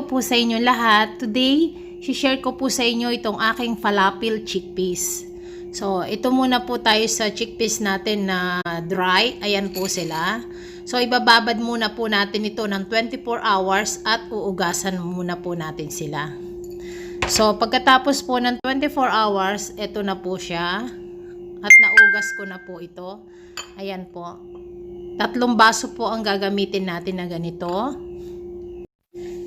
Hello po sa inyo lahat. Today, share ko po sa inyo itong aking falafel chickpeas. So, ito muna po tayo sa chickpeas natin na dry. Ayan po sila. So, ibababad muna po natin ito ng 24 hours at uugasan muna po natin sila. So, pagkatapos po ng 24 hours, ito na po siya. At naugas ko na po ito. Ayan po. 3 baso po ang gagamitin natin na ganito.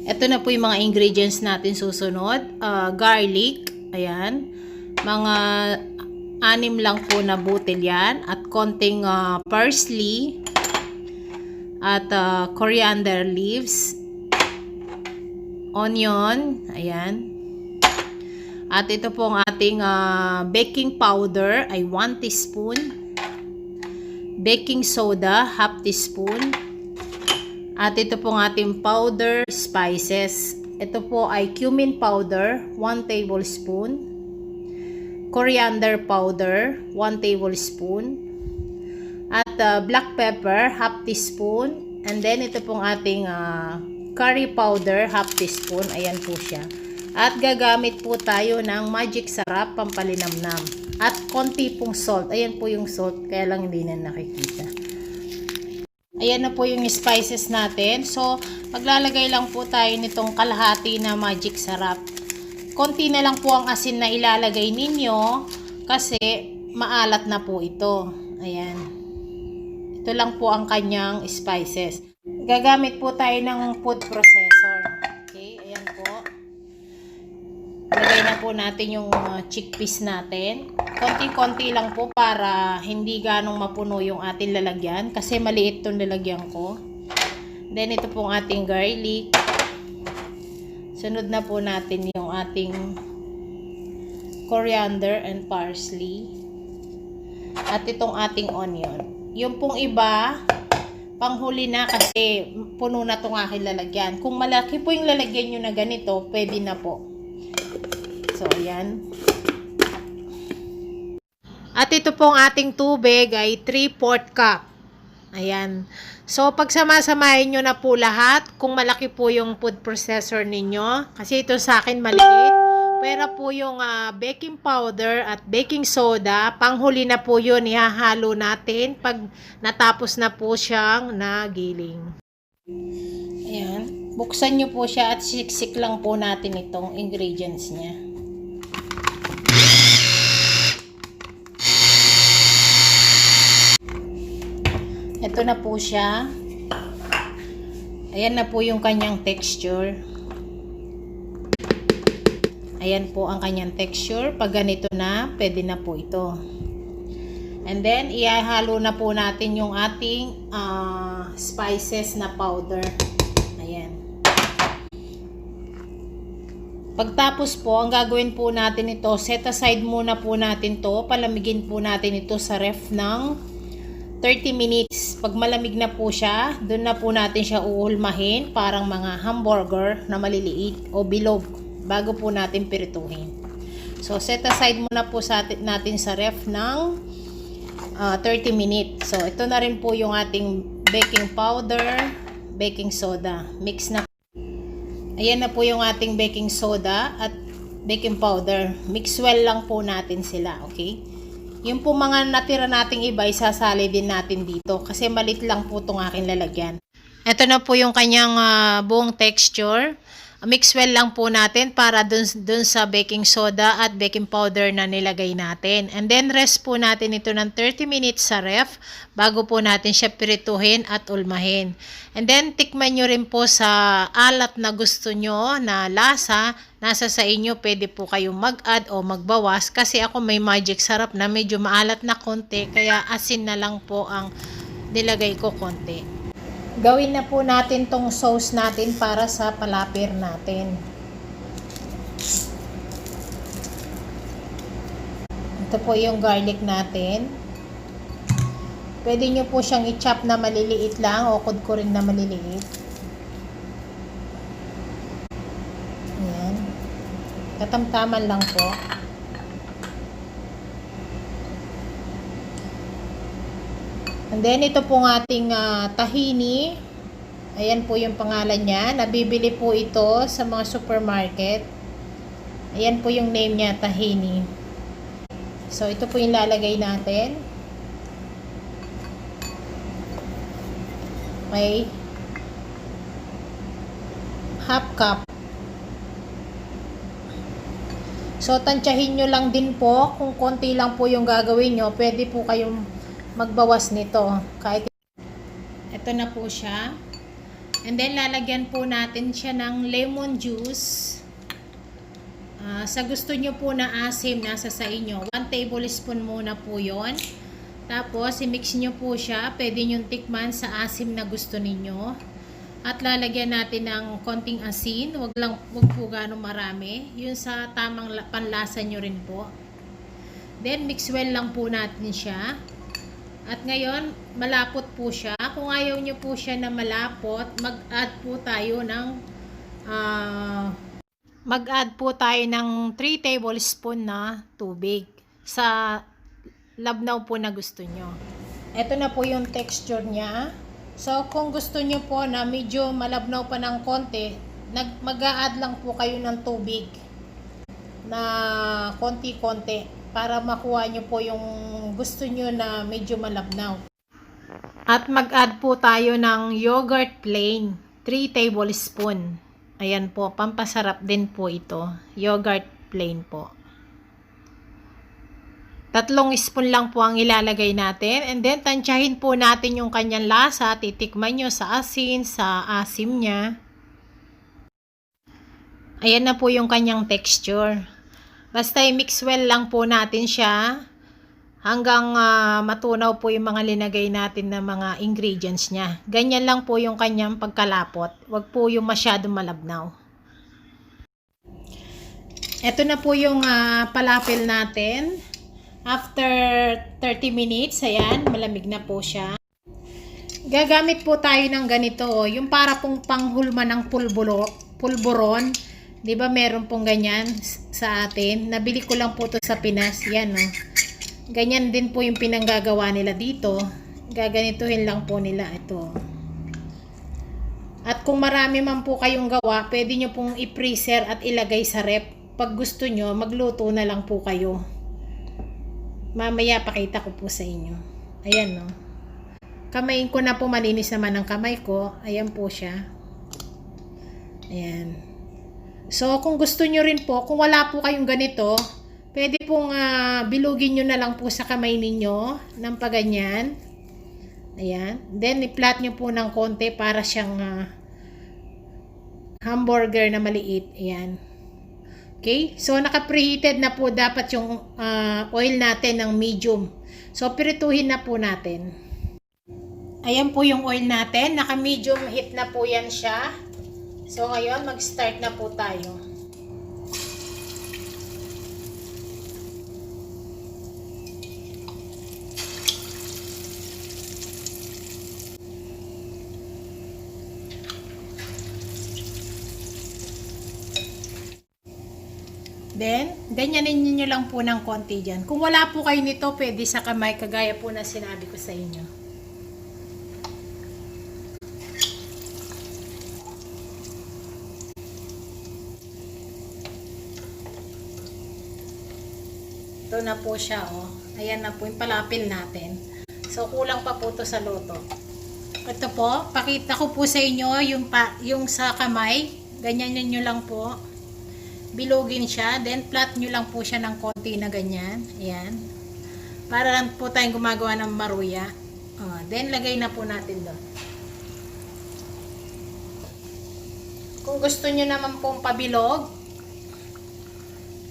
Ito na po yung mga ingredients natin susunod. Garlic, ayan. Mga 6 lang po na butil yan. At konting parsley. At coriander leaves. Onion, ayan. At ito po ang ating baking powder ay 1 teaspoon. Baking soda, ½ teaspoon. At ito pong ating powder spices. Ito po ay cumin powder, 1 tablespoon. Coriander powder, 1 tablespoon. At black pepper, ½ teaspoon. And then ito pong ating curry powder, ½ teaspoon. Ayan po siya. At gagamit po tayo ng magic sarap, pampalinamnam. At konti pong salt. Ayan po yung salt, kaya lang hindi na nakikita. Ayan na po yung spices natin. So, maglalagay lang po tayo nitong kalahati na magic sarap. Konti na lang po ang asin na ilalagay ninyo kasi maalat na po ito. Ayan. Ito lang po ang kanyang spices. Gagamit po tayo ng food processor. Okay, ayan po. Lagay na po natin yung chickpeas natin. Konti-konti lang po para hindi ganong mapuno yung ating lalagyan. Kasi maliit itong lalagyan ko. Then ito pong ating garlic. Sunod na po natin yung ating coriander and parsley. At itong ating onion. Yung pong iba, panghuli na kasi puno na itong aking lalagyan. Kung malaki po yung lalagyan nyo na ganito, pwede na po. So, ayan. At ito pong ating tubig ay 3/4 cup. Ayan. So, pagsama-samahin nyo na po lahat, kung malaki po yung food processor ninyo, kasi ito sa akin maliit, pero po yung baking powder at baking soda, panghuli na po yun, ihahalo natin pag natapos na po siyang nagiling. Ayan. Buksan nyo po siya at siksik lang po natin itong ingredients niya. Ito na po siya. Ayan na po yung kanyang texture. Ayan po ang kanyang texture. Pag ganito na, pwede na po ito. And then, ihahalo na po natin yung ating spices na powder. Ayan. Pagtapos po, ang gagawin po natin ito, set aside muna po natin to. Palamigin po natin ito sa ref ng 30 minutes. Pag malamig na po siya, doon na po natin siya uulmahin, parang mga hamburger na maliliit o bilog, bago po natin pirituhin. So, set aside muna po natin sa ref ng 30 minutes. So, ito na rin po yung ating baking powder, baking soda. Mix na. Ayan na po yung ating baking soda at baking powder. Mix well lang po natin sila, okay? Yung po mga natira nating iba, isasali din natin dito. Kasi malit lang po itong aking lalagyan. Ito na po yung kanyang buong texture. Mix well lang po natin para dun sa baking soda at baking powder na nilagay natin. And then rest po natin ito ng 30 minutes sa ref bago po natin siya pirituhin at ulmahin. And then tikman nyo rin po sa alat na gusto nyo na lasa. Nasa sa inyo, pwede po kayong mag-add o magbawas. Kasi ako may magic sarap na medyo maalat na konti. Kaya asin na lang po ang nilagay ko konti. Gawin na po natin tong sauce natin para sa palapir natin. Ito po yung garlic natin. Pwede nyo po siyang i-chop na maliliit lang o kudkurin na maliliit. Ayan. Katamtaman lang po. And then ito pong ating tahini. Ayan po yung pangalan niya. Nabibili po ito sa mga supermarket. Ayan po yung name niya, tahini. So, ito po yung lalagay natin. Okay. Half cup. So, tansyahin nyo lang din po. Kung konti lang po yung gagawin nyo, pwede po kayong magbawas nito. Kahit ito na po siya. And then, lalagyan po natin siya ng lemon juice. Sa gusto nyo po na asim, nasa sa inyo. 1 tablespoon muna po yon. Tapos, i-mix nyo po siya. Pwede nyo tikman sa asim na gusto ninyo. At lalagyan natin ng konting asin. Wag po ganong marami. Yun sa tamang panlasa nyo rin po. Then, mix well lang po natin siya. At ngayon, malapot po siya. Kung ayaw nyo po siya na malapot, mag-add po tayo ng 3 tablespoon na tubig sa labnaw po na gusto nyo. Ito na po yung texture niya. So, kung gusto nyo po na medyo malabnaw pa ng konti, mag-a-add lang po kayo ng tubig na konti-konti para makuha nyo po yung gusto nyo na medyo malabnaw. At mag-add po tayo ng yogurt plain, 3 tablespoon. Ayan po, pampasarap din po ito. Yogurt plain po. 3 spoon lang po ang ilalagay natin. And then, tansyahin po natin yung kanyang lasa. Titikman nyo sa asin, sa asim niya. Ayan na po yung kanyang texture. Basta i-mix well lang po natin siya hanggang matunaw po yung mga linagay natin na mga ingredients niya. Ganyan lang po yung kanyang pagkalapot. Huwag po yung masyadong malabnaw. Ito na po yung palapil natin. After 30 minutes, ayan, malamig na po siya. Gagamit po tayo ng ganito, yung para pong panghulma ng pulburon. 'Di ba meron pong ganyan sa atin? Nabili ko lang po to sa Pinas, yan oh. Ganyan din po yung pinanggagawa nila dito. Gaganituhin lang po nila ito. At kung marami man po kayong gawa, pwede nyo pong i-freezer at ilagay sa rep. Pag gusto nyo, magluto na lang po kayo. Mamaya pakita ko po sa inyo. Ayan no. Kamayin ko na po, malinis naman ang kamay ko. Ayan po siya. Ayan. So kung gusto nyo rin po, kung wala po kayong ganito, pwede pong bilugin nyo na lang po sa kamay ninyo ng paganyan. Ayan. Then i-flat nyo po ng konti para siyang hamburger na maliit. Ayan. Okay, so naka-preheated na po dapat yung oil natin ng medium. So pirituhin na po natin. Ayan po yung oil natin, naka-medium heat na po yan siya. So ngayon mag-start na po tayo. Then, ganyanin nyo lang po ng konti dyan. Kung wala po kayo nito, pwede sa kamay, kagaya po na sinabi ko sa inyo. Ito na po siya, oh. Ayan na po yung palapil natin. So, kulang pa po ito sa luto. Ito po, pakita ko po sa inyo yung sa kamay. Ganyanin nyo lang po. Bilugin siya, then flat nyo lang po siya ng konti na ganyan. Ayan. Para lang po tayong gumagawa ng maruya. Then lagay na po natin doon. Kung gusto nyo naman pong pabilog,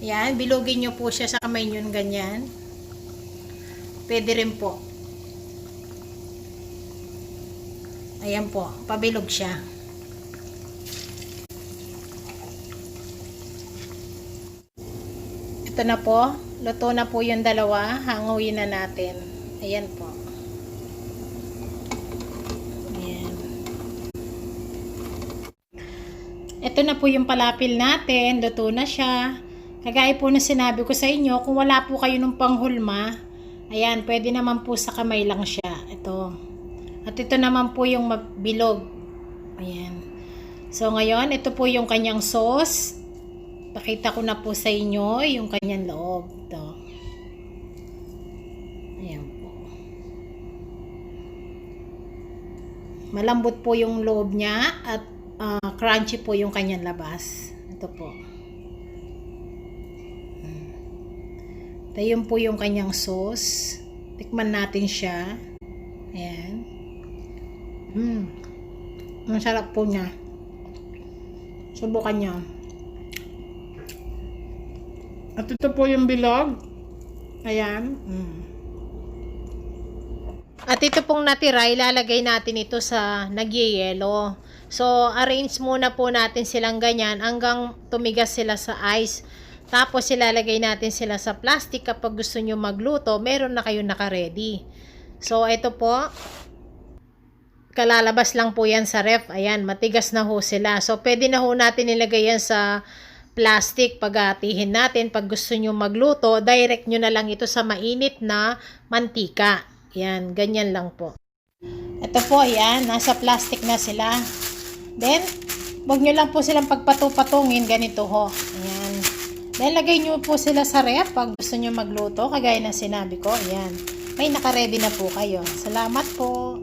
ayan, bilugin nyo po siya sa kamay nyo ganyan. Pwede rin po. Ayan po, pabilog siya. Ito na po, luto na po yung dalawa, hanguin na natin. Ayan po. Ayan. Ito na po yung palapil natin, luto na siya. Kagaya po na sinabi ko sa inyo, kung wala po kayo ng panghulma, ayan, pwede naman po sa kamay lang siya. Ito. At ito naman po yung bilog. Ayan. So, ngayon, ito po yung kanyang sauce. Pakita ko na po sa inyo yung kanyang loob. Ito. Ayan po. Malambot po yung loob niya at crunchy po yung kanyang labas. Ito po. Ito yun po yung kanyang sauce. Tikman natin siya. Ayan. Ang sarap po niya. Subukan niyo. At ito po yung bilog. Ayan. At ito pong natira, ilalagay natin ito sa nagyayelo. So, arrange muna po natin silang ganyan hanggang tumigas sila sa ice. Tapos, ilalagay natin sila sa plastic kapag gusto nyo magluto. Meron na kayo naka-ready. So, ito po. Kalalabas lang po yan sa ref. Ayan, matigas na ho sila. So, pwede na ho natin ilagay yan sa plastic pag-atihin natin. Pag gusto nyo magluto, direct nyo na lang ito sa mainit na mantika. Yan, ganyan lang po. Ito po, yan. Nasa plastic na sila. Then, wag nyo lang po silang pagpatupatungin. Ganito ho. Ayan. Then, lagay nyo po sila sa ref pag gusto nyo magluto. Kagaya na sinabi ko. Ayan. May naka-ready na po kayo. Salamat po.